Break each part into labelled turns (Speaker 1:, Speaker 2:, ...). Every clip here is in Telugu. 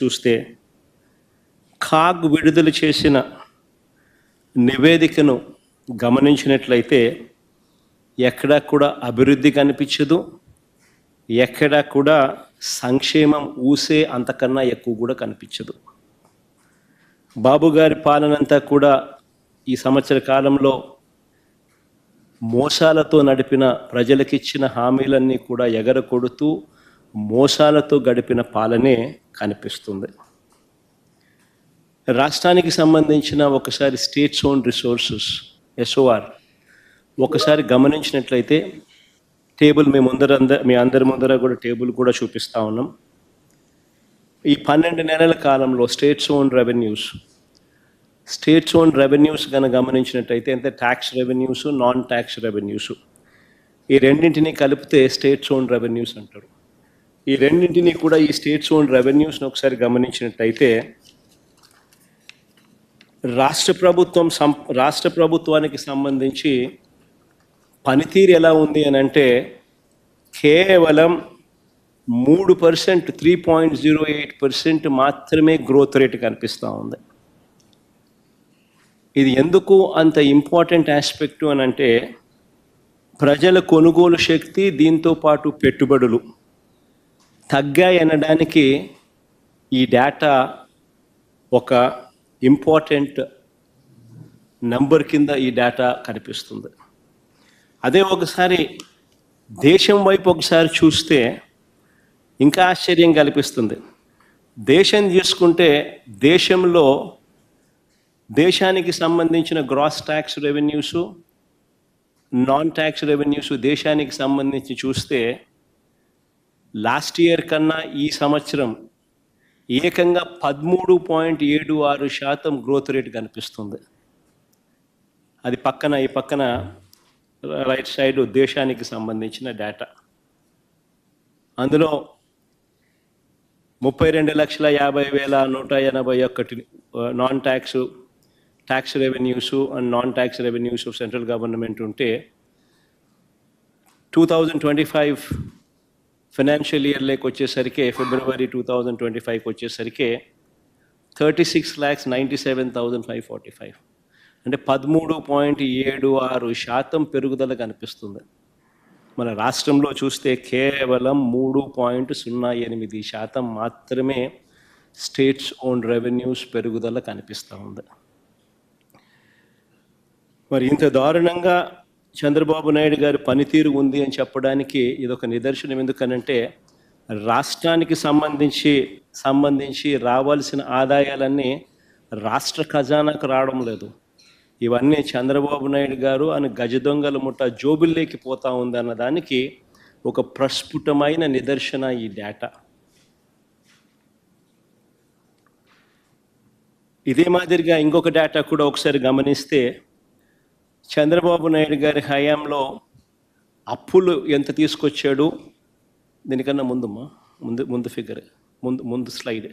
Speaker 1: చూస్తే కాగ్ విడుదల చేసిన నివేదికను గమనించినట్లయితే ఎక్కడా కూడా అభివృద్ధి కనిపించదు, ఎక్కడా కూడా సంక్షేమం ఊసే అంతకన్నా ఎక్కువ కూడా కనిపించదు. బాబు గారి పాలనంతా కూడా ఈ సంవత్సర కాలంలో మోసాలతో నడిపిన, ప్రజలకిచ్చిన హామీలన్నీ కూడా ఎగరకొడుతూ మోసాలతో గడిపిన పాలనే కనిపిస్తుంది. రాష్ట్రానికి సంబంధించిన ఒకసారి స్టేట్స్ ఓన్ రిసోర్సెస్ SOR ఒకసారి గమనించినట్లయితే టేబుల్ మీ అందరి ముందర కూడా టేబుల్ కూడా చూపిస్తూ ఉన్నాం. ఈ 12 నెలల కాలంలో స్టేట్స్ ఓన్ రెవెన్యూస్ కనుక గమనించినట్టయితే అంటే tax revenues, non tax revenues, ఈ రెండింటినీ కలిపితే స్టేట్స్ ఓన్ రెవెన్యూస్ అంటారు. ఈ రెండింటినీ కూడా ఈ స్టేట్స్ ఓన్ రెవెన్యూస్ని ఒకసారి గమనించినట్టయితే రాష్ట్ర ప్రభుత్వానికి సంబంధించి పనితీరు ఎలా ఉంది అని అంటే కేవలం 3%, 3.08% మాత్రమే గ్రోత్ రేట్ కనిపిస్తూ ఉంది. ఇది ఎందుకు అంత ఇంపార్టెంట్ ఆస్పెక్టు అని అంటే ప్రజల కొనుగోలు శక్తి, దీంతో పాటు పెట్టుబడులు తగ్గాయనడానికి ఈ డేటా ఒక ఇంపార్టెంట్ నంబర్ కింద ఈ డేటా కనిపిస్తుంది. అదే ఒకసారి దేశం వైపు ఒకసారి చూస్తే ఇంకా ఆశ్చర్యం కనిపిస్తుంది. దేశం తీసుకుంటే దేశానికి సంబంధించిన gross tax revenues, non tax revenues దేశానికి సంబంధించి చూస్తే లాస్ట్ ఇయర్ కన్నా ఈ సంవత్సరం ఏకంగా 13.76% గ్రోత్ రేట్ కనిపిస్తుంది. అది ఈ పక్కన రైట్ సైడ్ దేశానికి సంబంధించిన డేటా. అందులో 32,50,181 non tax revenues and non tax revenues of central government ఉంటే 2025 ఫైనాన్షియల్ ఇయర్లోకి వచ్చేసరికి ఫిబ్రవరి 2025కి వచ్చేసరికి 36,97,545 అంటే 13.76% పెరుగుదల కనిపిస్తుంది. మన రాష్ట్రంలో చూస్తే కేవలం 3.08% మాత్రమే స్టేట్స్ ఓన్ రెవెన్యూస్ పెరుగుదల కనిపిస్తూ ఉంది. మరి ఇంత దారుణంగా చంద్రబాబు నాయుడు గారి పనితీరు ఉంది అని చెప్పడానికి ఇదొక నిదర్శనం. ఎందుకనంటే రాష్ట్రానికి సంబంధించి రావాల్సిన ఆదాయాలన్నీ రాష్ట్ర ఖజానాకు రావడం లేదు. ఇవన్నీ చంద్రబాబు నాయుడు గారు అని గజదొంగల ముఠ జోబుల్లోకి పోతా ఉంది అన్నదానికి ఒక ప్రస్ఫుటమైన నిదర్శన ఈ డేటా. ఇదే మాదిరిగా ఇంకొక డేటా కూడా ఒకసారి గమనిస్తే చంద్రబాబు నాయుడు గారి హయాంలో అప్పులు ఎంత తీసుకొచ్చాడు, దీనికన్నా ముందు ఫిగర్ ముందు స్లైడ్.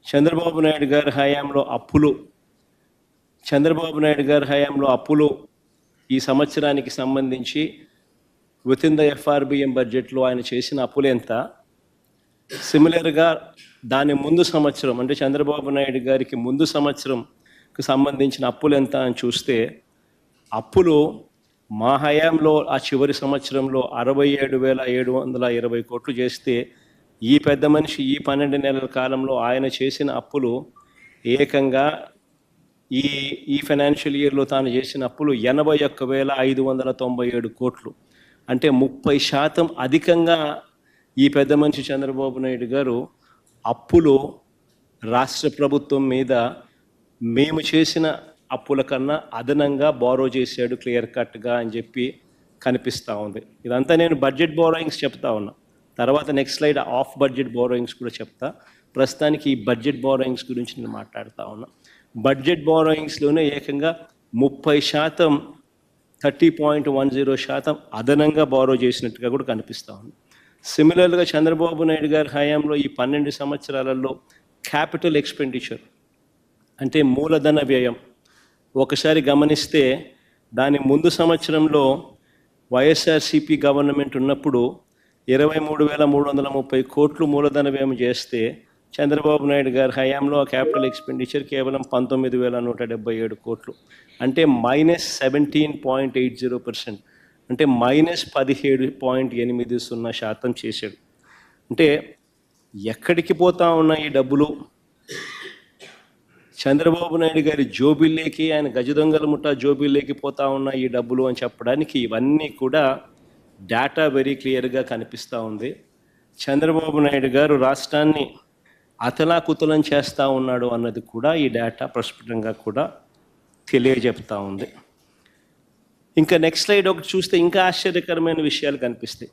Speaker 1: చంద్రబాబు నాయుడు గారి హయాంలో ఈ సంవత్సరానికి సంబంధించి విత్ ఇన్ ద FRBM బడ్జెట్లో ఆయన చేసిన అప్పులు ఎంత, సిమిలర్గా దాని ముందు సంవత్సరం అంటే చంద్రబాబు నాయుడు గారికి ముందు సంవత్సరంకి సంబంధించిన అప్పులు ఎంత అని చూస్తే అప్పులు మా హయాంలో ఆ చివరి సంవత్సరంలో 67,720 కోట్లు చేస్తే ఈ పెద్ద మనిషి ఈ 12 నెలల కాలంలో ఆయన చేసిన అప్పులు ఏకంగా ఈ ఫైనాన్షియల్ ఇయర్లో తాను చేసిన అప్పులు 81,597 కోట్లు. అంటే 30% అధికంగా ఈ పెద్ద మనిషి చంద్రబాబు నాయుడు గారు అప్పులు రాష్ట్ర ప్రభుత్వం మీద మేము చేసిన అప్పుల కన్నా అదనంగా బారో చేశాడు క్లియర్ కట్గా అని చెప్పి కనిపిస్తూ ఉంది. ఇదంతా నేను బడ్జెట్ బారోయింగ్స్ చెప్తా ఉన్నా, తర్వాత next slide of budget borrowings కూడా చెప్తా. ప్రస్తుతానికి ఈ బడ్జెట్ బారోయింగ్స్ గురించి నేను మాట్లాడుతూ ఉన్నా. బడ్జెట్ బారోయింగ్స్లోనే ఏకంగా 30%, 30.10% అదనంగా బారో చేసినట్టుగా కూడా కనిపిస్తూ ఉంది. సిమిలర్గా చంద్రబాబు నాయుడు గారి హయాంలో ఈ 12 సంవత్సరాలలో క్యాపిటల్ ఎక్స్పెండిచర్ అంటే మూలధన వ్యయం ఒకసారి గమనిస్తే దాని ముందు సంవత్సరంలో వైఎస్ఆర్సీపీ గవర్నమెంట్ ఉన్నప్పుడు 23,330 కోట్లు మూలధన వ్యయం చేస్తే చంద్రబాబు నాయుడు గారి హయాంలో ఆ క్యాపిటల్ ఎక్స్పెండిచర్ కేవలం 19,177 కోట్లు, అంటే -17.80%, అంటే -17.80% చేశాడు. అంటే ఎక్కడికి పోతా ఉన్నాయి ఈ డబ్బులు? చంద్రబాబు నాయుడు గారి జోబిల్లోకి, ఆయన గజదొంగల ముఠా జోబిల్లోకి పోతా ఉన్న ఈ డబ్బులు అని చెప్పడానికి ఇవన్నీ కూడా డేటా వెరీ క్లియర్గా కనిపిస్తూ ఉంది. చంద్రబాబు నాయుడు గారు రాష్ట్రాన్ని అతలాకుతలం చేస్తూ ఉన్నాడు అన్నది కూడా ఈ డేటా ప్రస్ఫుటంగా కూడా తెలియజెప్తా ఉంది. ఇంకా నెక్స్ట్ స్లైడ్ ఒకటి చూస్తే ఇంకా ఆశ్చర్యకరమైన విషయాలు కనిపిస్తాయి.